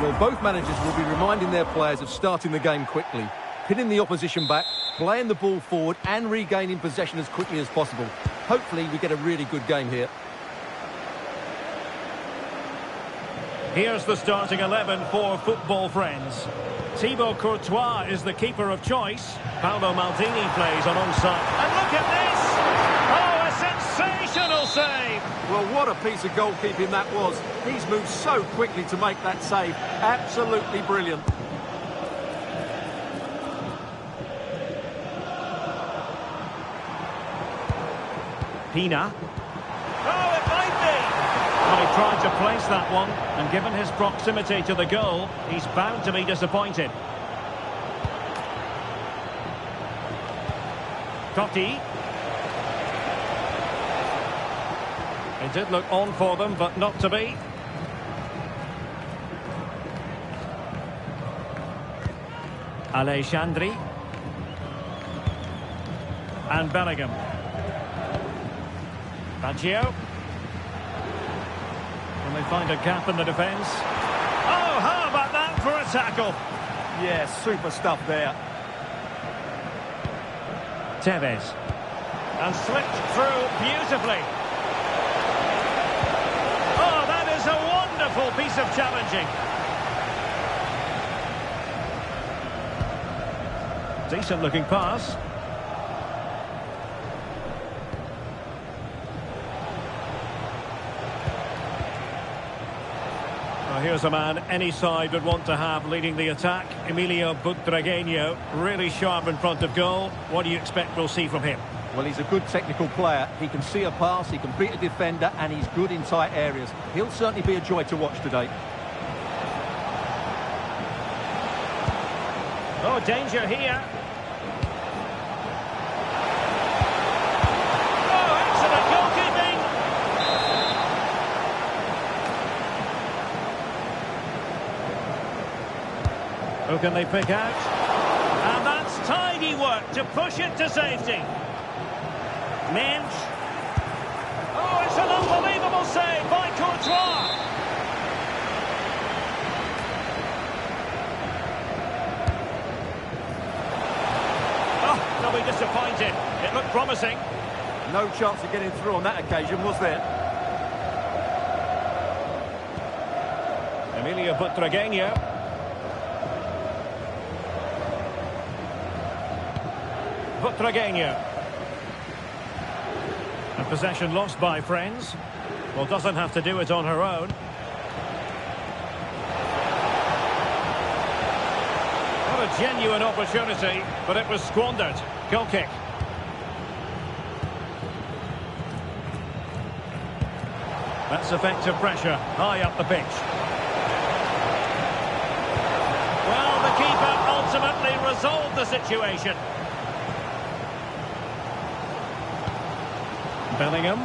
Well, both managers will be reminding their players of starting the game quickly, pinning the opposition back, playing the ball forward and regaining possession as quickly as possible. Hopefully we get a really good game here. Here's the starting 11 for Football Friends. Thibaut Courtois is the keeper of choice. Paolo Maldini plays alongside. And look at this! Oh, a sensational save! Well, what a piece of goalkeeping that was. He's moved so quickly to make that save. Absolutely brilliant. Pina. Oh, it might be! Well, he tried to place that one, and given his proximity to the goal, he's bound to be disappointed. Totti. It did look on for them, but not to be. Alexandri. And Bellingham. Baggio. And they find a gap in the defence. Oh, how about that for a tackle? Yeah, super stuff there. Tevez. And slipped through beautifully. Oh, that is a wonderful piece of challenging. Decent looking pass. Here's a man any side would want to have leading the attack. Emilio Butragueño, really sharp in front of goal. What do you expect we'll see from him? Well, he's a good technical player. He can see a pass, he can beat a defender, and he's good in tight areas. He'll certainly be a joy to watch today. Oh, danger here. Oh, excellent goalkeeping. Who can they pick out? And that's tidy work to push it to safety. Mensch. Oh, it's an unbelievable save by Courtois. Oh, they'll be disappointed. It looked promising. No chance of getting through on that occasion, was there? Emilio Butragueño. Butragueño. And possession lost by Friends. Well, doesn't have to do it on her own. What a genuine opportunity, but it was squandered. Goal kick. That's effective pressure, high up the pitch. Well, the keeper ultimately resolved the situation. Bellingham.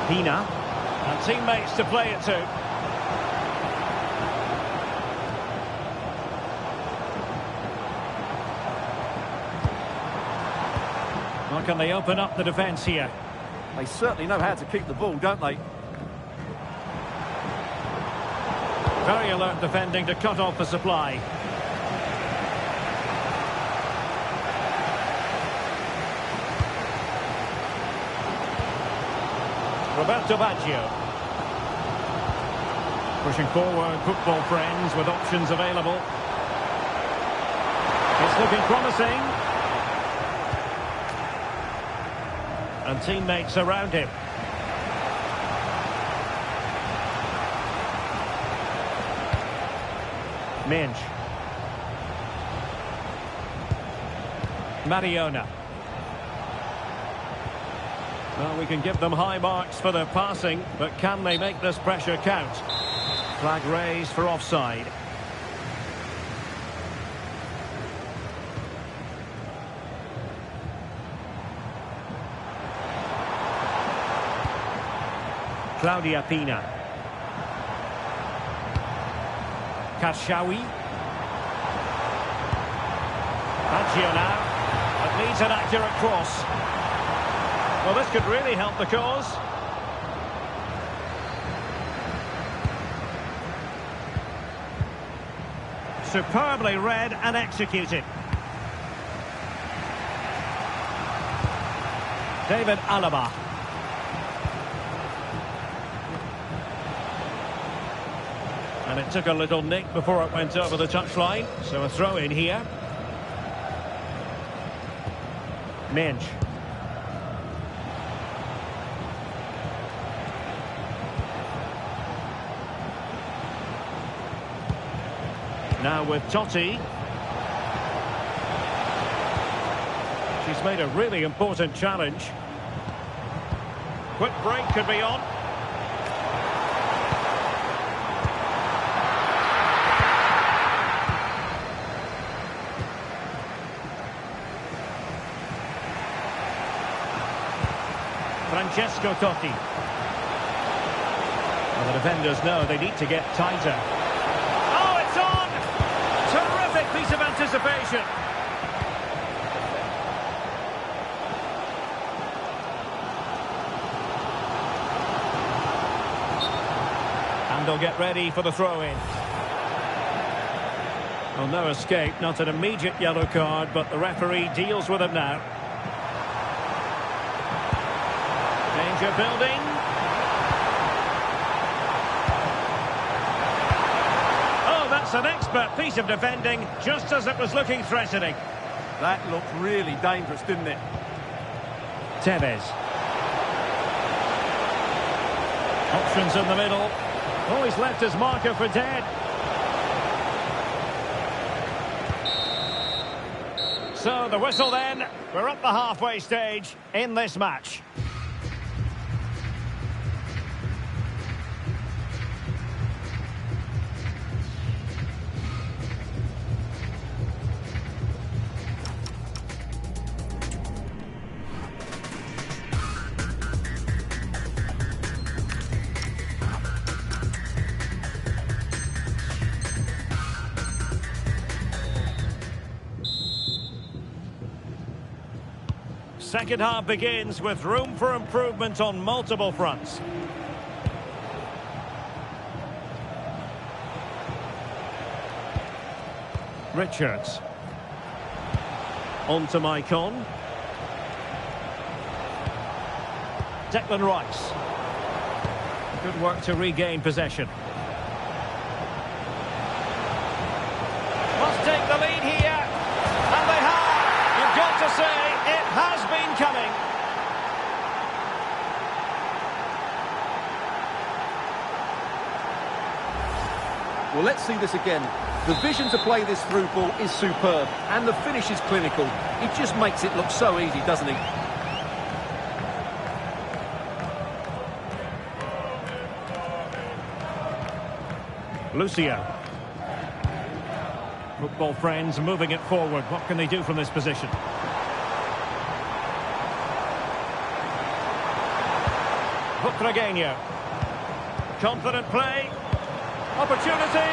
Pina. And teammates to play it to. Well, can they open up the defence here? They certainly know how to keep the ball, don't they? Very alert defending to cut off the supply. Roberto Baggio. Pushing forward, Football Friends with options available. It's looking promising. And teammates around him. Mensch. Mariona. Well, we can give them high marks for their passing, but can they make this pressure count? Flag raised for offside. Claudia Pina. Karshawi. Baggio now. It needs an accurate cross. Well, this could really help the cause. Superbly read and executed. David Alaba. And it took a little nick before it went over the touchline. So a throw in here. Minge. Now with Totti. She's made a really important challenge. Quick break could be on. Francesco Totti. Well, the defenders know they need to get tighter. Oh, it's on! Terrific piece of anticipation. And they'll get ready for the throw-in. Well, no escape, not an immediate yellow card, but the referee deals with it now. Danger building. Oh, that's an expert piece of defending, just as it was looking threatening. That looked really dangerous, didn't it? Tevez. Options in the middle. Oh, he's left his marker for dead. So the whistle then. We're at the halfway stage in this match. Second half begins with room for improvement on multiple fronts. Richards. On to Maicon. Declan Rice. Good work to regain possession. Must take the lead here. And they have. You've got to say, it has been coming. Well, let's see this again. The vision to play this through ball is superb, and the finish is clinical. It just makes it look so easy, doesn't he? Lucio. Football friends moving it forward. What can they do from this position? Butragueño. Confident play. Opportunity.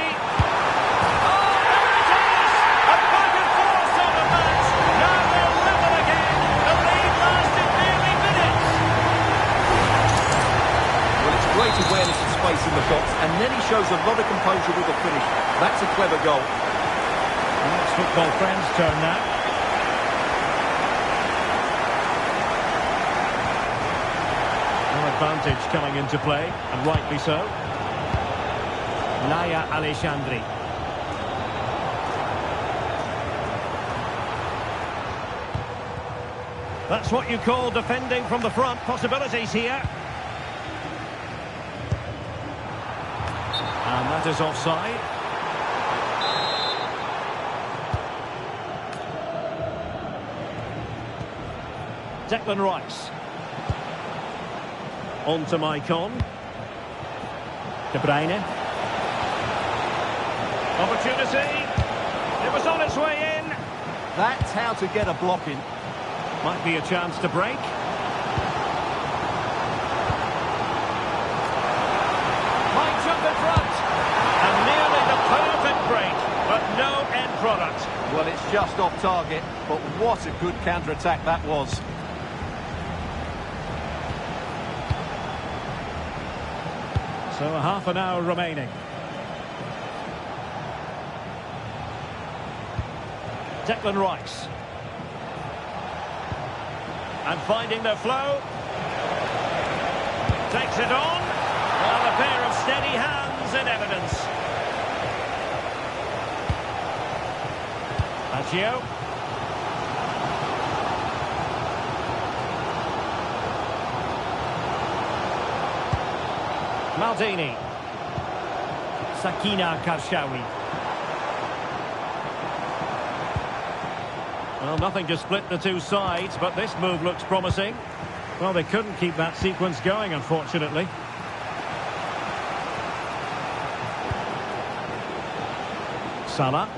Oh, there it is! A back and forth sort of match. Now they're level again. The lead lasted nearly minutes. Well, it's great awareness of space in the box, and then he shows a lot of composure with the finish. That's a clever goal. Well, it's football friends' turn now. Advantage coming into play, and rightly so. Laia Aleixandri. That's what you call defending from the front. Possibilities here. And that is offside. Declan Rice. On to Maicon. De Bruyne. Opportunity. It was on its way in. That's how to get a block in. Might be a chance to break. Might jump in front. And nearly the perfect break, but no end product. Well, it's just off target, but what a good counter-attack that was. So a half an hour remaining. Declan Rice. And finding the flow. Takes it on. Well, a pair of steady hands in evidence. Lazio. Maldini. Sakina Karshawi. Well, nothing to split the two sides, but this move looks promising. Well, they couldn't keep that sequence going, unfortunately. Salah.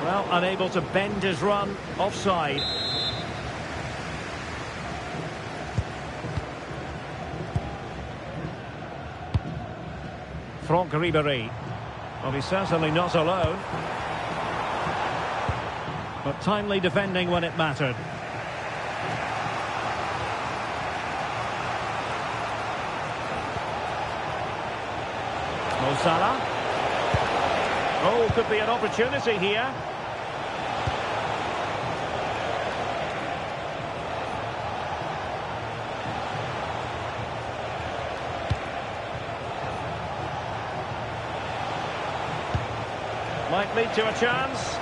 Well, unable to bend his run offside. Franck Ribéry. Well, he's certainly not alone. But timely defending when it mattered. Mo Salah. Oh, could be an opportunity here. Might lead to a chance.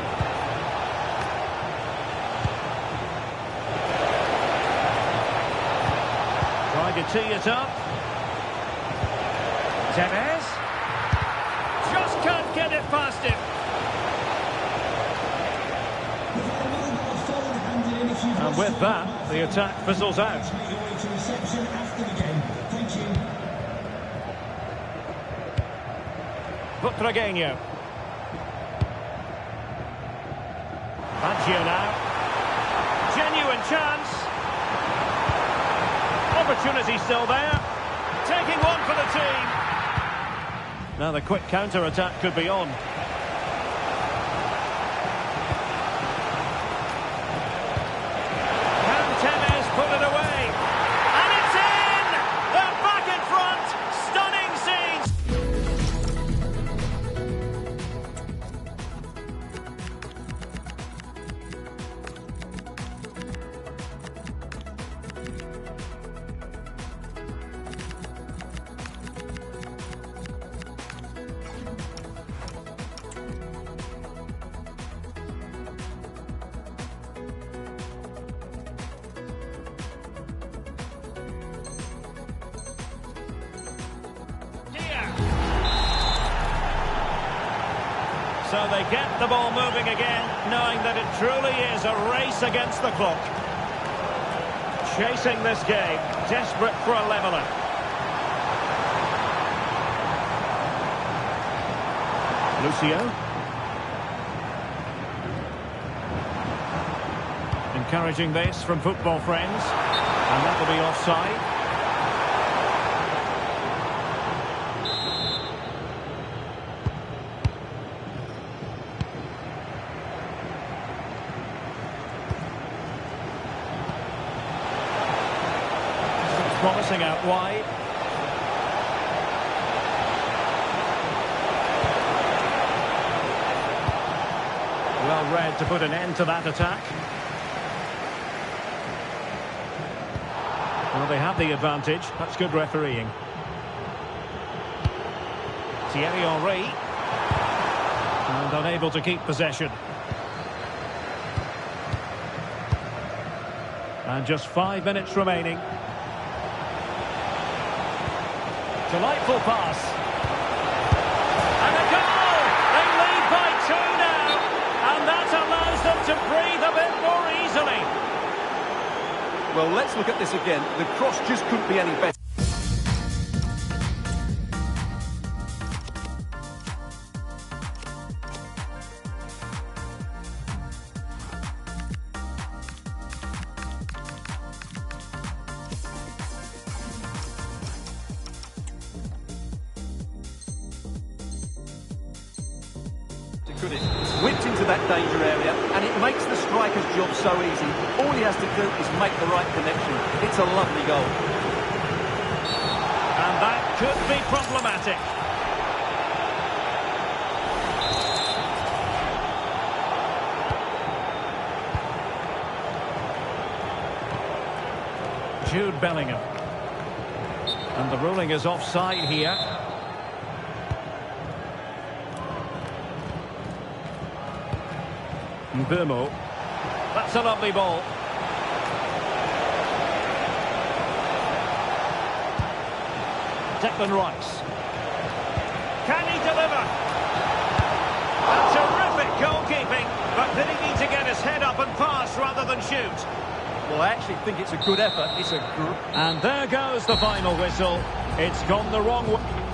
Trying to tee it up. Tevez. Just can't get it past him. And with that, the attack fizzles out. Butragueño. Baggio now. Genuine chance. Opportunity still there. Taking one for the team. Now the quick counter-attack could be on. Can Tevez put it away? And it's in! They're back in front! Stunning scenes! So they get the ball moving again, knowing that it truly is a race against the clock. Chasing this game, desperate for a leveller. Lucio. Encouraging this from football friends. And that will be offside. Promising out wide. Well read to put an end to that attack. Well, they have the advantage. That's good refereeing. Thierry Henry. And unable to keep possession. And just 5 minutes remaining. Delightful pass. And a goal! They lead by 2 now. And that allows them to breathe a bit more easily. Well, let's look at this again. The cross just couldn't be any better. Could it? Whipped into that danger area, and it makes the striker's job so easy. All he has to do is make the right connection. It's a lovely goal. And that could be problematic. Jude Bellingham. And the ruling is offside here. Mbeumo. That's a lovely ball. Declan Rice. Can he deliver? A terrific goalkeeping, but did he need to get his head up and pass rather than shoot? Well, I actually think it's a good effort. And there goes the final whistle. It's gone the wrong way.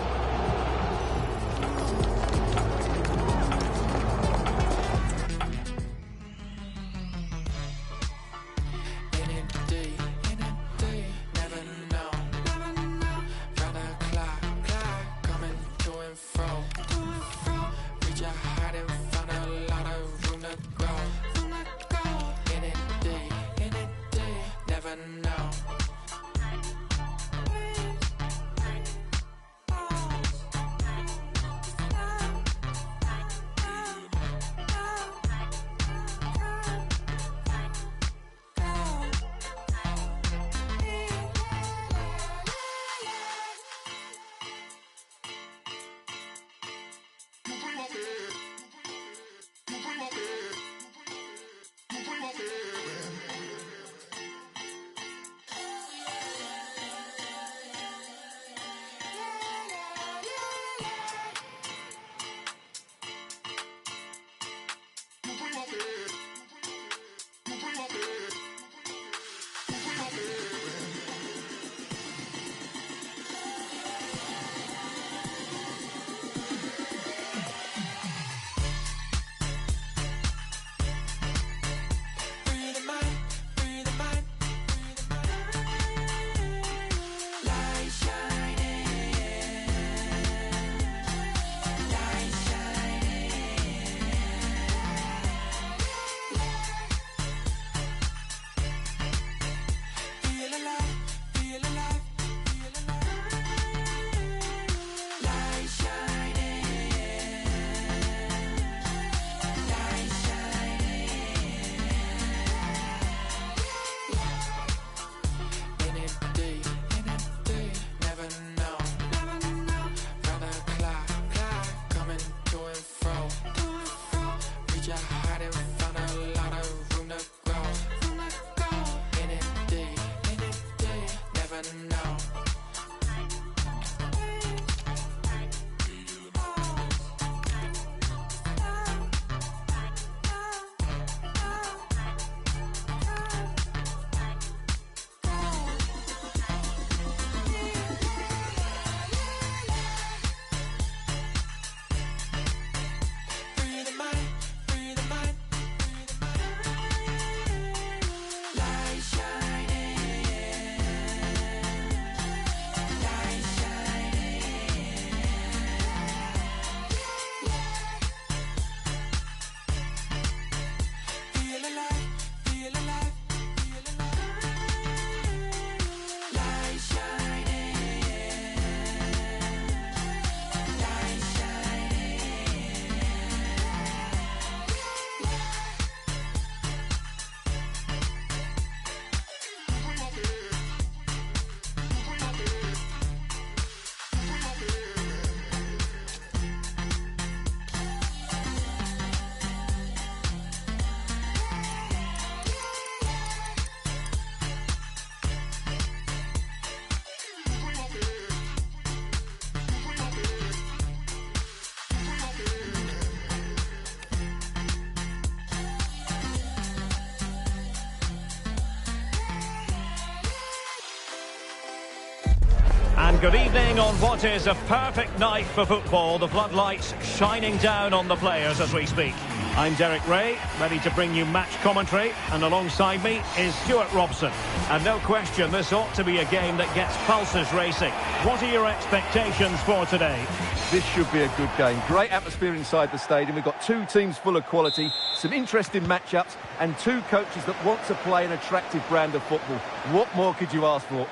And good evening on what is a perfect night for football. The floodlights shining down on the players as we speak. I'm Derek Ray, ready to bring you match commentary, and alongside me is Stuart Robson. And no question, this ought to be a game that gets pulses racing. What are your expectations for today? This should be a good game. Great atmosphere inside the stadium. We've got two teams full of quality, some interesting matchups, and two coaches that want to play an attractive brand of football. What more could you ask for?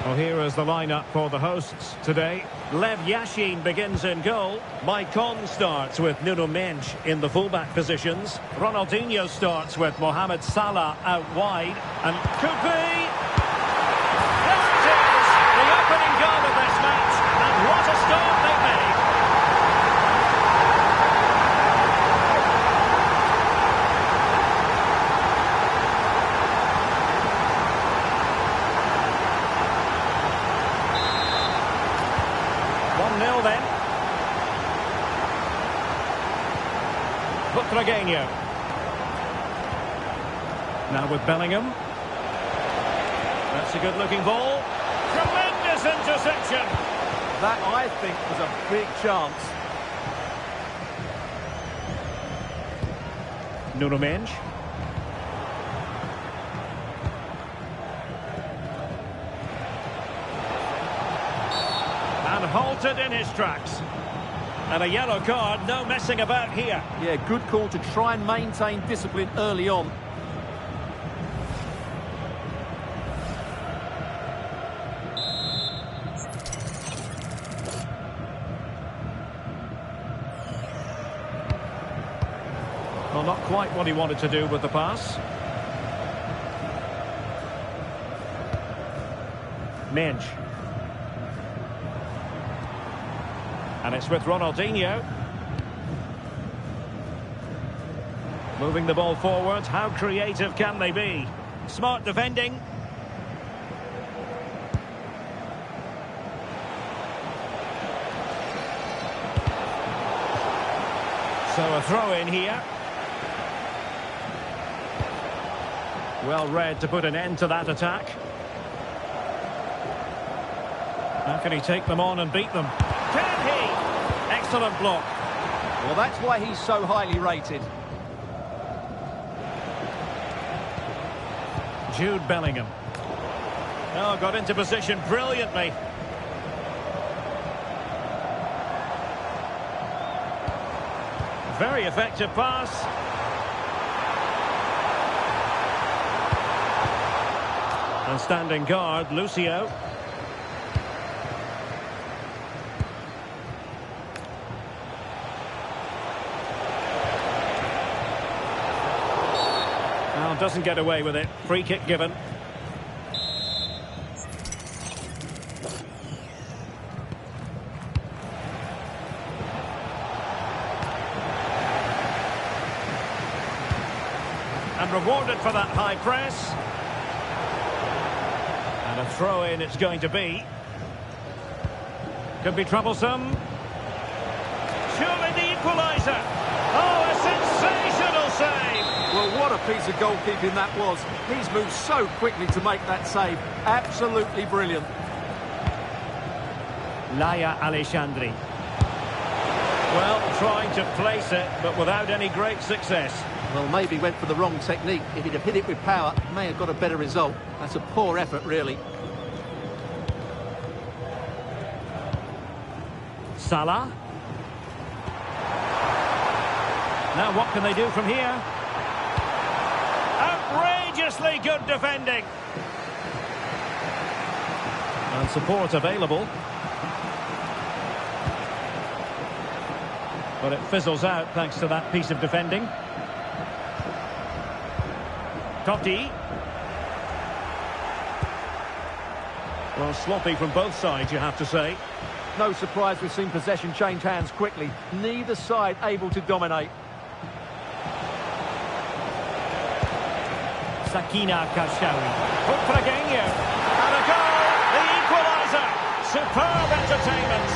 Well, here is the lineup for the hosts today. Lev Yashin begins in goal. Maicon starts with Nuno Mendes in the fullback positions. Ronaldinho starts with Mohamed Salah out wide. And Coupe! Yes, it is! The opening goal of this match. And what a start they've made! Then Butragueño. Now with Bellingham. That's a good looking ball. Tremendous interception. That, I think, was a big chance. Nuno Mendes. And halted in his tracks. And a yellow card, no messing about here. Yeah, good call to try and maintain discipline early on. Well, not quite what he wanted to do with the pass. Mendes. And it's with Ronaldinho. Moving the ball forward. How creative can they be? Smart defending. So a throw in here. Well read to put an end to that attack. How can he take them on and beat them? Can he? Excellent block. Well, that's why he's so highly rated. Jude Bellingham. Oh, got into position brilliantly. Very effective pass. And standing guard, Lucio. Doesn't get away with it. Free kick given. And rewarded for that high press. And a throw-in it's going to be. Could be troublesome. Surely the equaliser. Oh, a sensational save. Well, what a piece of goalkeeping that was. He's moved so quickly to make that save. Absolutely brilliant. Laia Aleixandri. Well, trying to place it, but without any great success. Well, maybe went for the wrong technique. If he'd have hit it with power, may have got a better result. That's a poor effort, really. Salah. Now what can they do from here? Outrageously good defending. And support available. But it fizzles out thanks to that piece of defending. Totti. Well, sloppy from both sides, you have to say. No surprise we've seen possession change hands quickly. Neither side able to dominate. Sakina Karshawi. Butragueño. And a goal! The equaliser! Superb entertainment!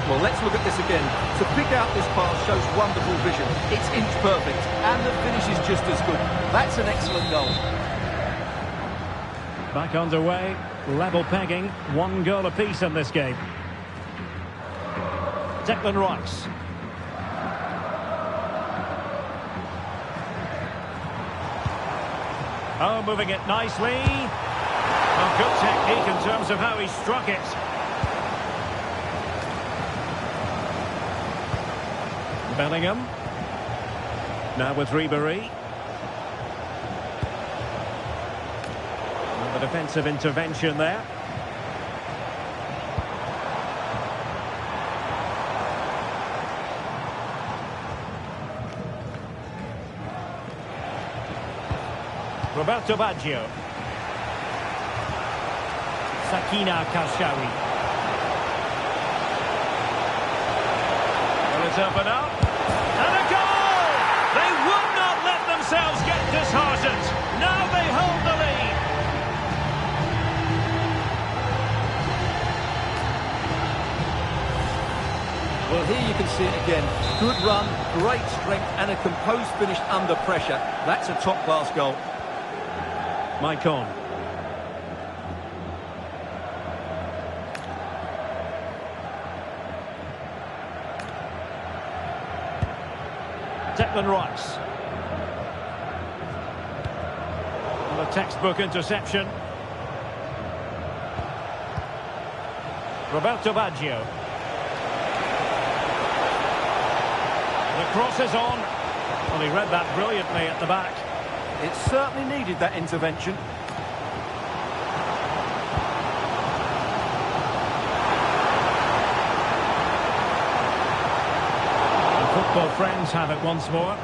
Well, let's look at this again. To pick out this pass shows wonderful vision. It's inch perfect, and the finish is just as good. That's an excellent goal. Back underway, level pegging, 1 goal apiece in this game. Declan Rice. Oh, moving it nicely. Oh, good technique in terms of how he struck it. Bellingham. Now with Ribéry. And the defensive intervention there. Roberto Baggio. Sakina Karshawi. Will it open up? And a goal! They would not let themselves get disheartened. Now they hold the lead. Well, here you can see it again. Good run, great strength, and a composed finish under pressure. That's a top-class goal. Maicon. Declan Rice. And a textbook interception. Roberto Baggio. The cross is on. Well, he read that brilliantly at the back. It certainly needed that intervention. The football friends have it once more.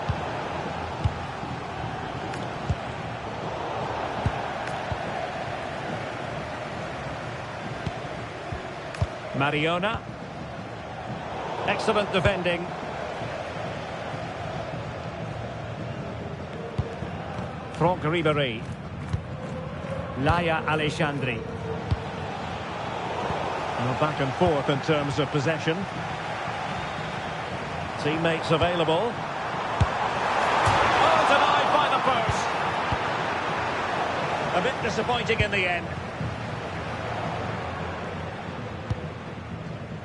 Mariona. Excellent defending. Franck Ribéry. Laia Aleixandri. No back and forth in terms of possession. Teammates available. Oh, denied by the post. A bit disappointing in the end.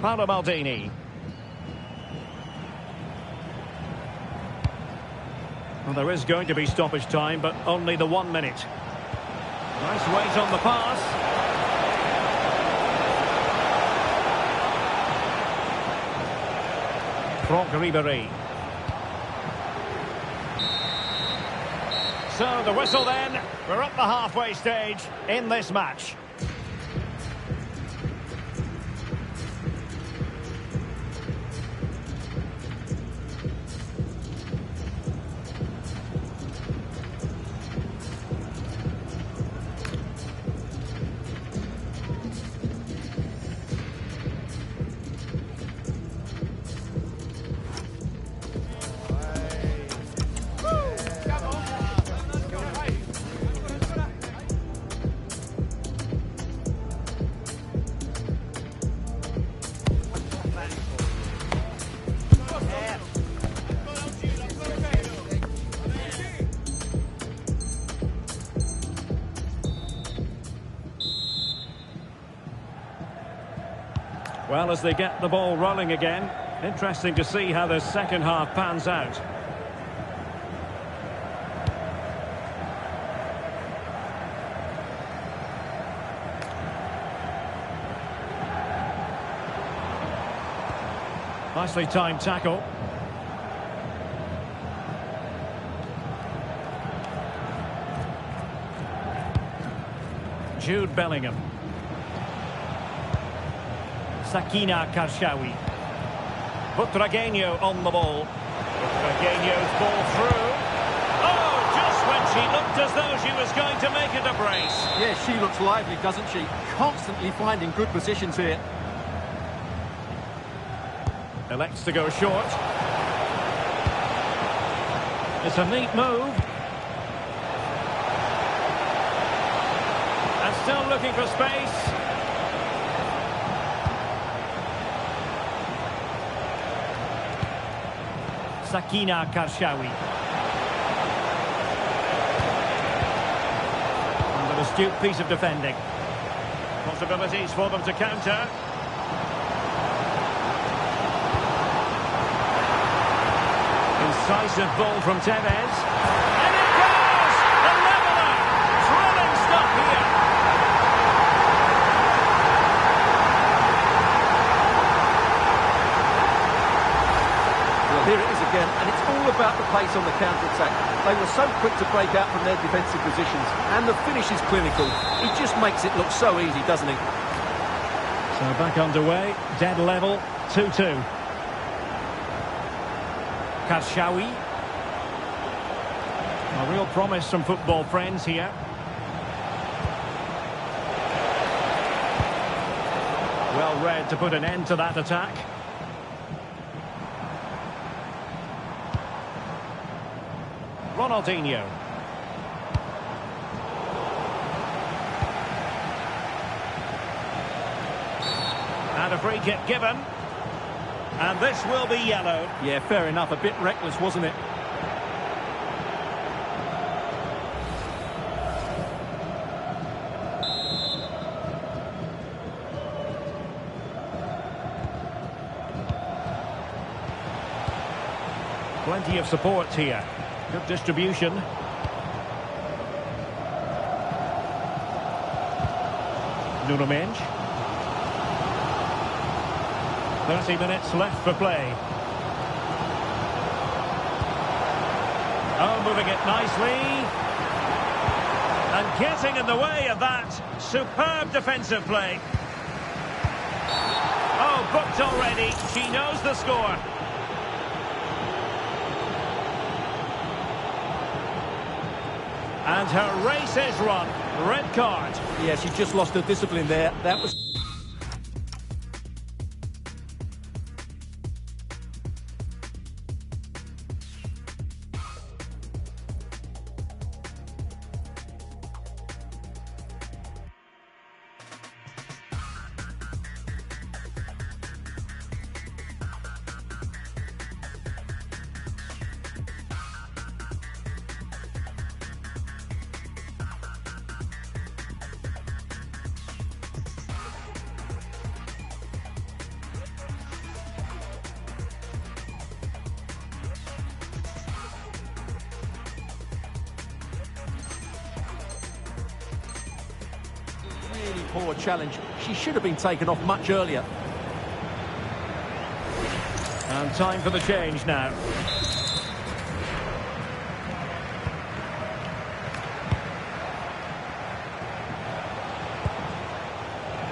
Paolo Maldini. Well, there is going to be stoppage time, but only the 1 minute. Nice weight on the pass. Franck Ribéry. So the whistle then. We're up the halfway stage in this match. Well, as they get the ball rolling again, interesting to see how the second half pans out. Nicely timed tackle. Jude Bellingham. Sakina Karshawi. Butragueño on the ball. Butragueño's ball through. Oh, just when she looked as though she was going to make it a brace. Yeah, she looks lively, doesn't she? Constantly finding good positions here. Elects to go short. It's a neat move. And still looking for space. Sakina Karshawi. And an astute piece of defending. Possibilities for them to counter. Incisive ball from Tevez. And it goes! The leveller! Thrilling stuff here. Well, here it is again, and it's all about the pace on the counter-attack. They were so quick to break out from their defensive positions, and the finish is clinical. He just makes it look so easy, doesn't he? So back underway, dead level, 2-2. Kashawyi. A real promise from football friends here. Well read to put an end to that attack. Ronaldinho. And a free kick given. And this will be yellow. Yeah, fair enough. A bit reckless, wasn't it? Plenty of support here. Good distribution. Nuno Mendes. 30 minutes left for play. Oh, moving it nicely. And getting in the way of that. Superb defensive play. Oh, booked already. She knows the score. And her race is run. Red card. Yeah, she just lost her discipline there. That was... really poor challenge. She should have been taken off much earlier. And time for the change now.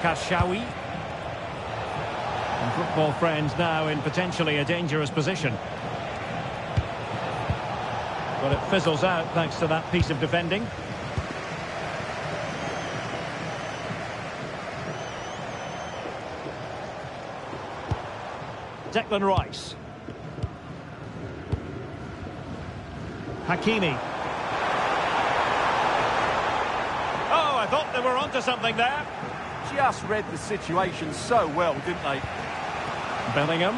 Kashawyi. And football friends now in potentially a dangerous position. But it fizzles out thanks to that piece of defending. Declan Rice. Hakimi. Oh, I thought they were onto something there. Just read the situation so well, didn't they? Bellingham.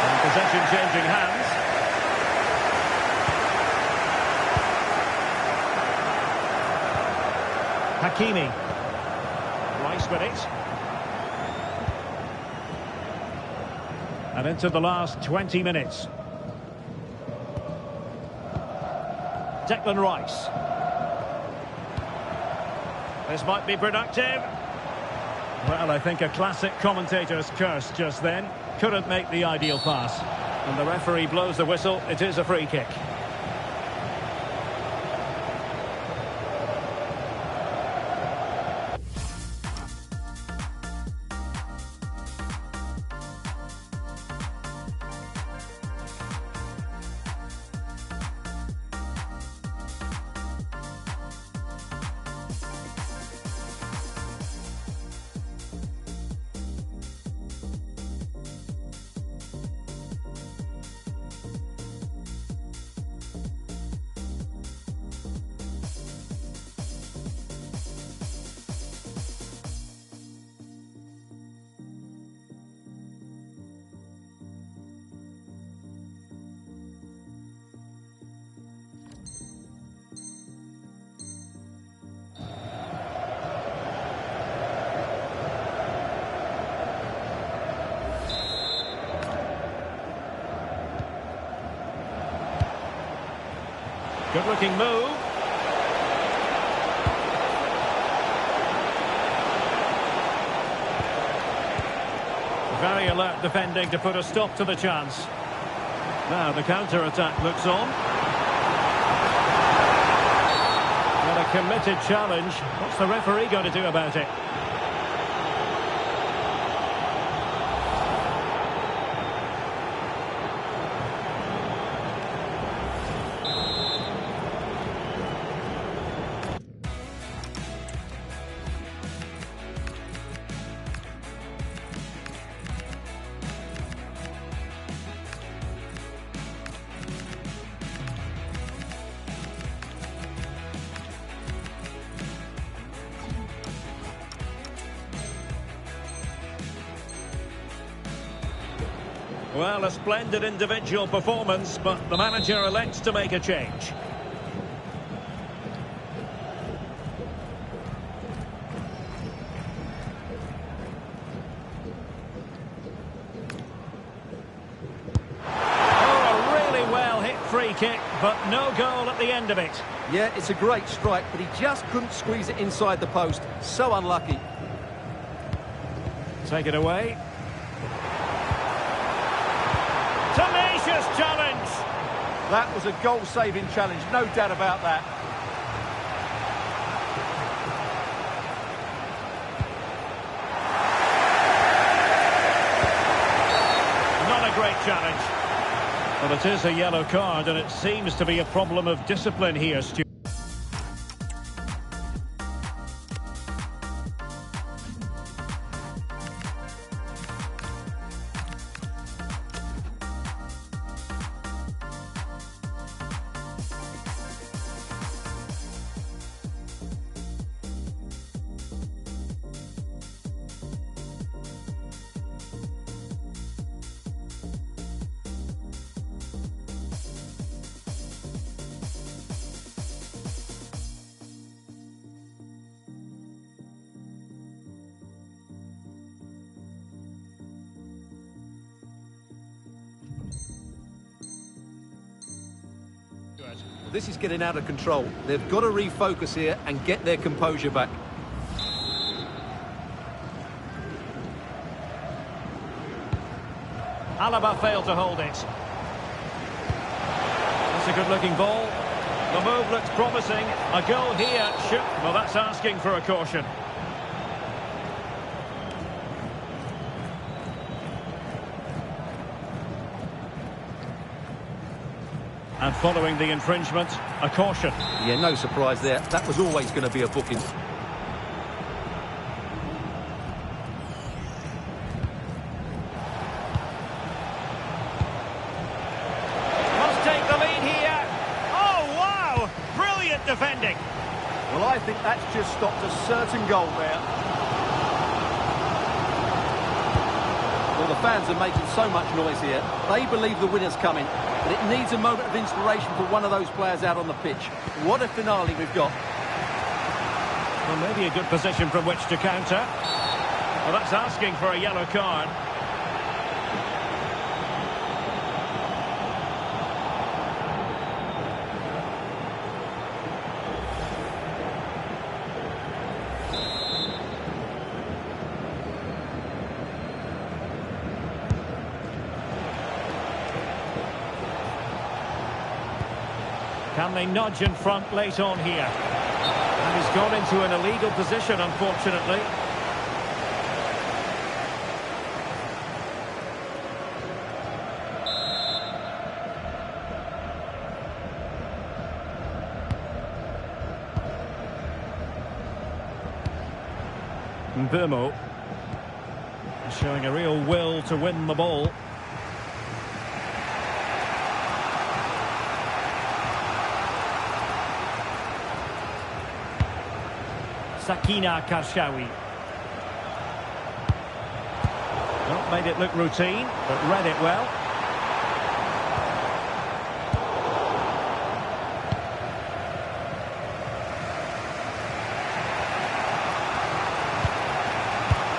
And possession changing hands. Hakimi. Rice with it. And into the last 20 minutes. Declan Rice. This might be productive. Well, I think a classic commentator's curse just then. Couldn't make the ideal pass. And the referee blows the whistle. It is a free kick. Good-looking move. Very alert defending to put a stop to the chance. Now the counter-attack looks on. What a committed challenge. What's the referee going to do about it? Well, a splendid individual performance, but the manager elects to make a change. Oh, a really well hit free kick, but no goal at the end of it. Yeah, it's a great strike, but he just couldn't squeeze it inside the post. So unlucky. Take it away. Tenacious challenge. That was a goal-saving challenge, no doubt about that. Not a great challenge. Well, it is a yellow card, and it seems to be a problem of discipline here, Stu. This is getting out of control. They've got to refocus here and get their composure back. Alaba failed to hold it. That's a good-looking ball. The move looks promising. A goal here should... Well, that's asking for a caution. And following the infringement, a caution. Yeah, no surprise there. That was always going to be a booking. Must take the lead here. Oh, wow! Brilliant defending. Well, I think that's just stopped a certain goal there. Well, the fans are making so much noise here. They believe the winner's coming. But it needs a moment of inspiration for one of those players out on the pitch. What a finale we've got. Well, maybe a good position from which to counter. Well, that's asking for a yellow card. Can they nudge in front late on here? And he's gone into an illegal position, unfortunately. Mbeumo showing a real will to win the ball. Sakina Karshawi. Not made it look routine, but read it well.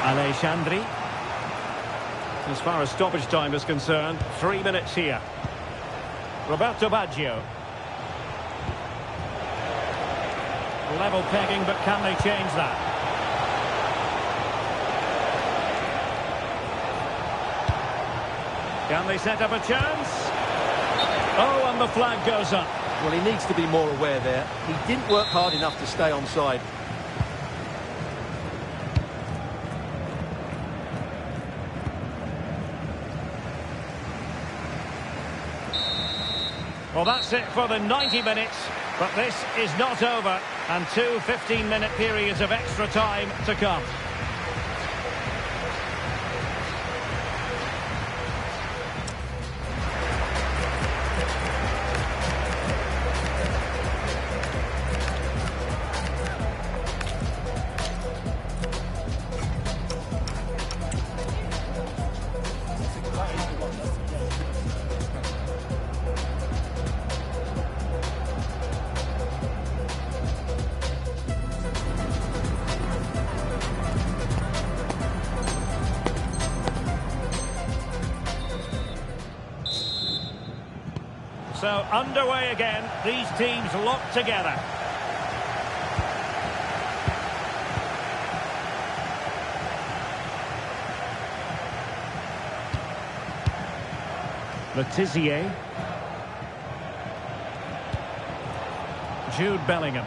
Alexandri. As far as stoppage time is concerned, 3 minutes here. Roberto Baggio. Level pegging, but can they change that? Can they set up a chance? Oh, and the flag goes up. Well, he needs to be more aware there. He didn't work hard enough to stay onside. Well, that's it for the 90 minutes, but this is not over, and two 15-minute periods of extra time to come. So underway again, these teams locked together. Letizier. Jude Bellingham.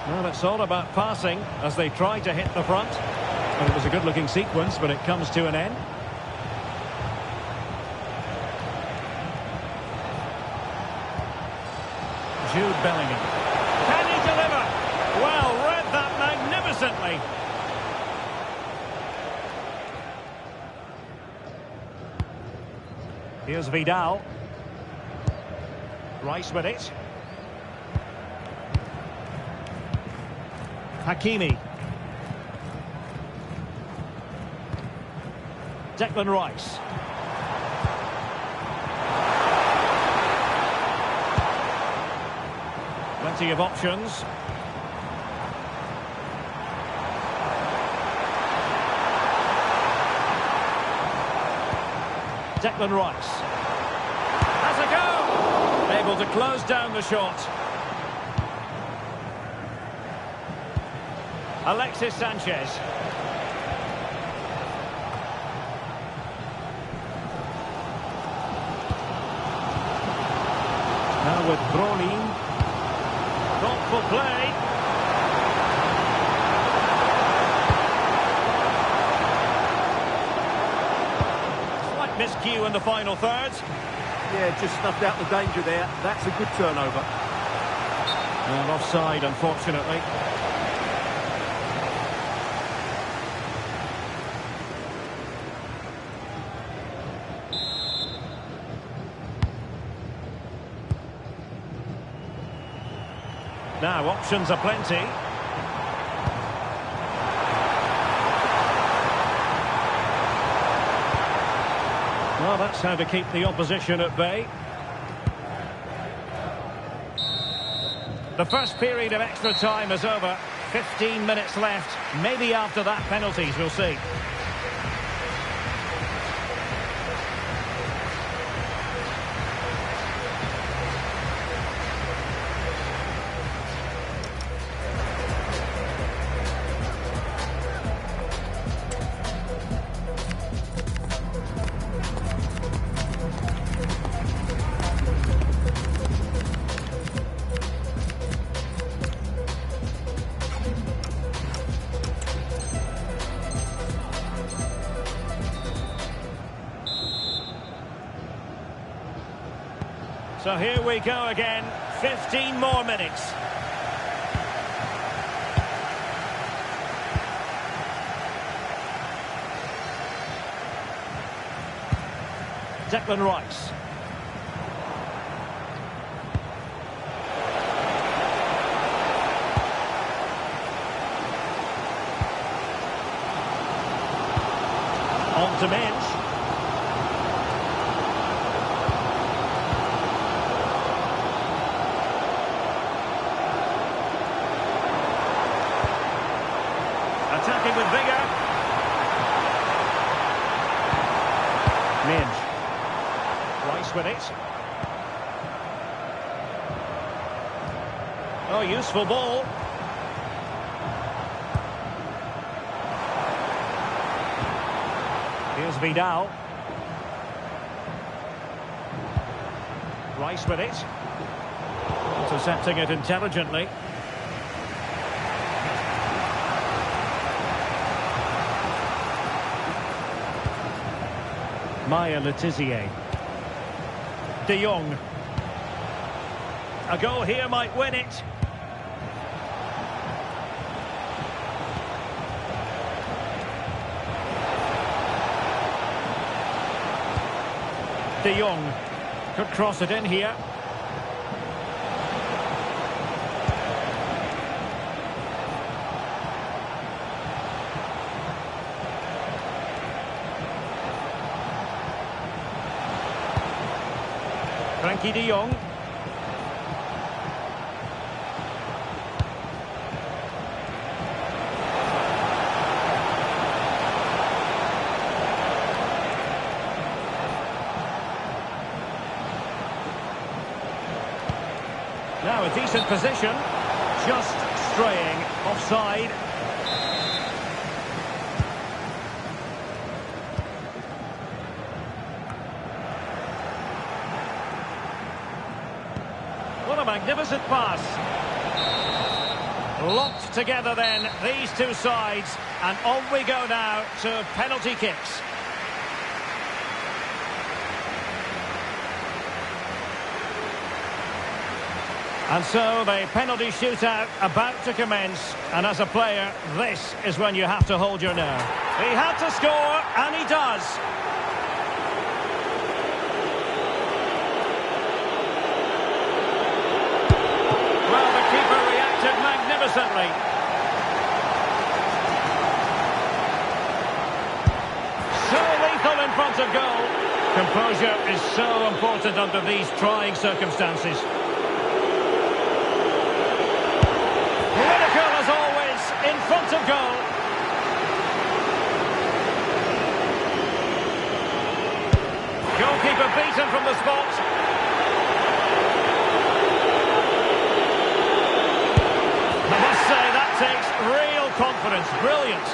Well, it's all about passing as they try to hit the front. And it was a good-looking sequence, but it comes to an end. Jude Bellingham. Can he deliver? Well, read that magnificently. Here's Vidal. Rice with it. Hakimi. Declan Rice. Plenty of options. Declan Rice. Has a go! Able to close down the shot. Alexis Sanchez. Now with Brolin. Thoughtful play. Slight miscue in the final third. Yeah, just snuffed out the danger there. That's a good turnover. And offside, unfortunately. Now, options are plenty. Well, that's how to keep the opposition at bay. The first period of extra time is over. 15 minutes left. Maybe after that, penalties, we'll see. So here we go again, 15 more minutes. Declan Rice. On to Minch. Attacking with vigour. Minch. Rice with it. Oh, useful ball. Here's Vidal. Rice with it. Intercepting it intelligently. Maya Letizier. De Jong. A goal here might win it. De Jong could cross it in here. Frankie de Jong. Now a decent position, just straying offside. What a magnificent pass. Locked together then, these two sides, and on we go now to penalty kicks. And so the penalty shootout about to commence, and as a player, this is when you have to hold your nerve. He had to score, and he does. Well, the keeper reacted magnificently. So lethal in front of goal. Composure is so important under these trying circumstances. As always, in front of goal. Goalkeeper beaten from the spot. I must say, that takes real confidence. Brilliant.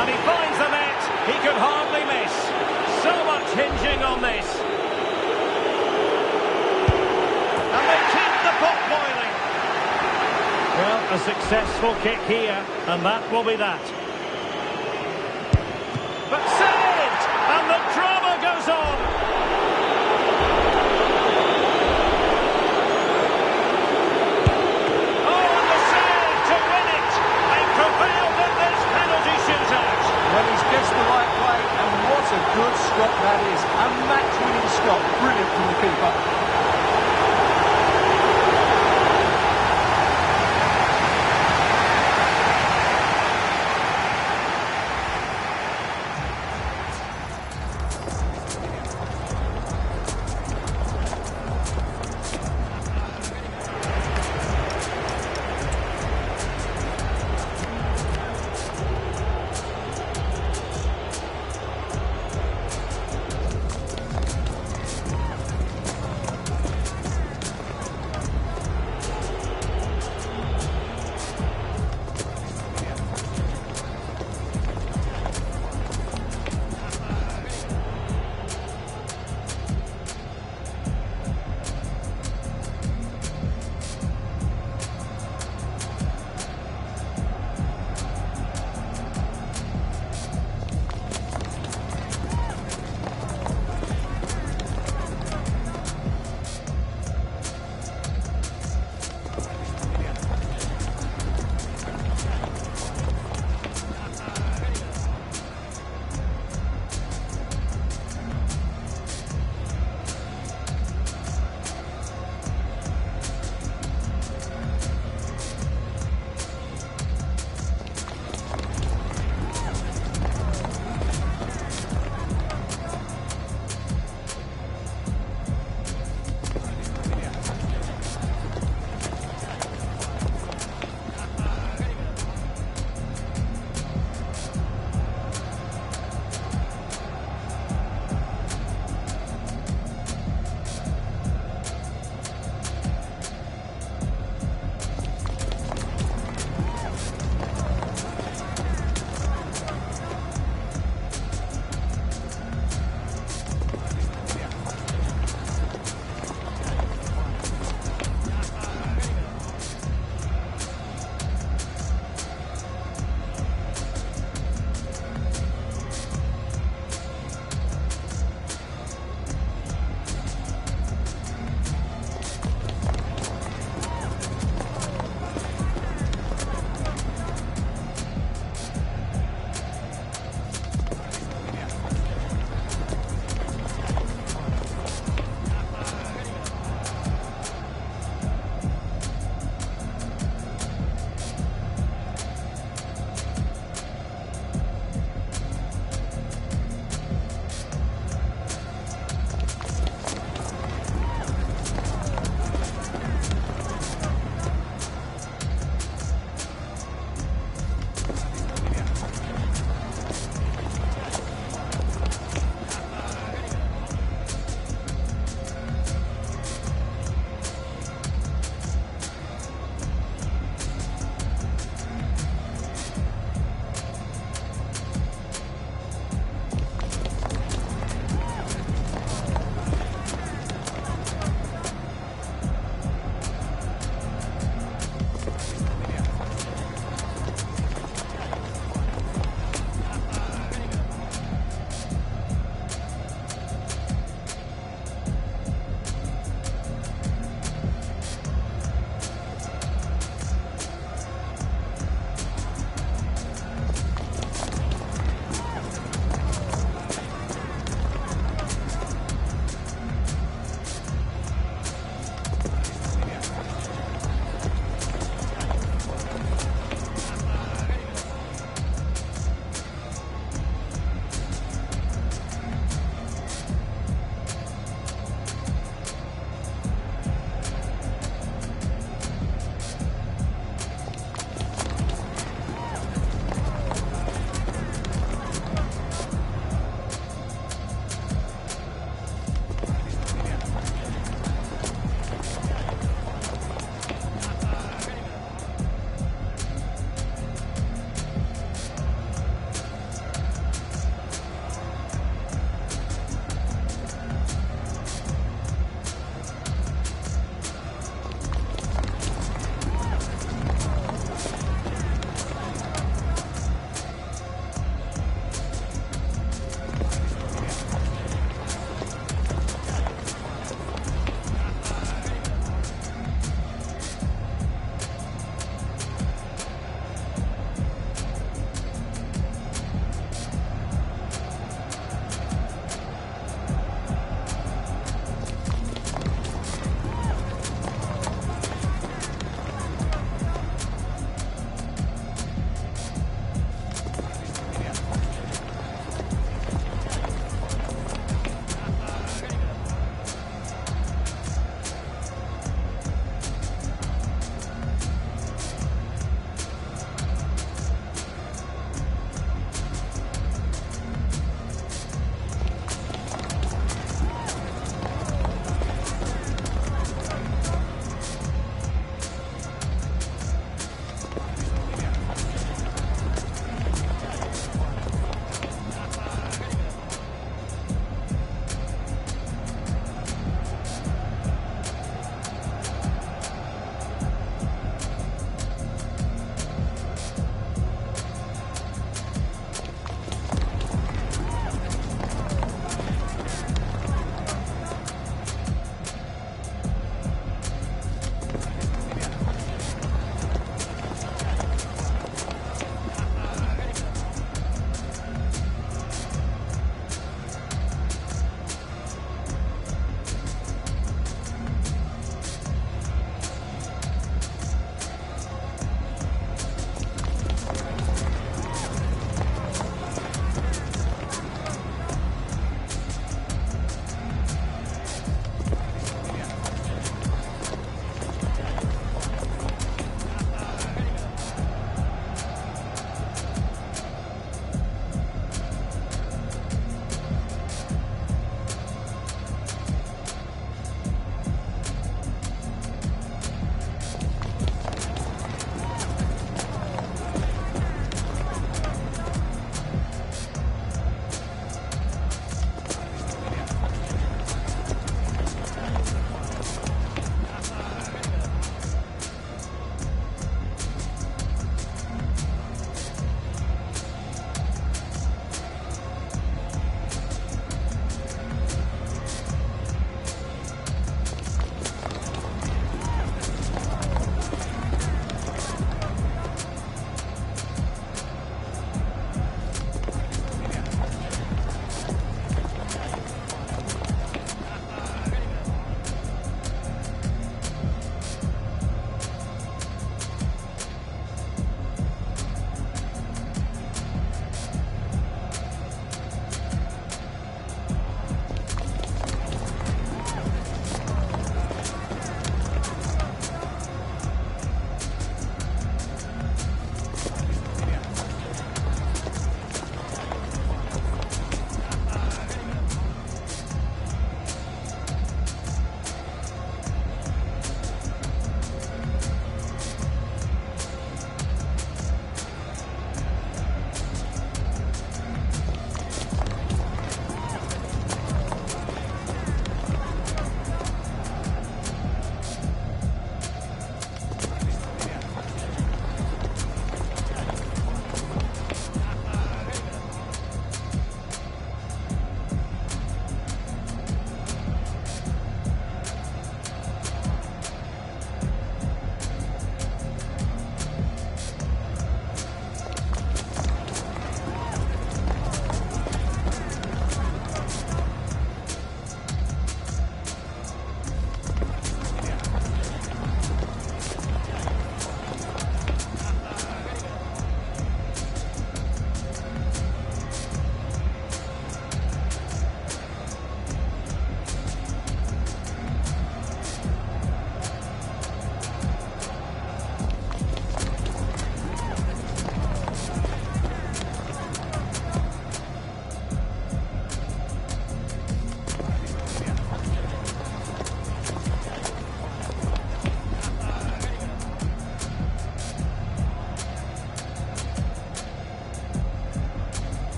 And he finds the net. He could hardly miss. So much hinging on this. And they keep the pot boiling. Well, a successful kick here, and that will be that.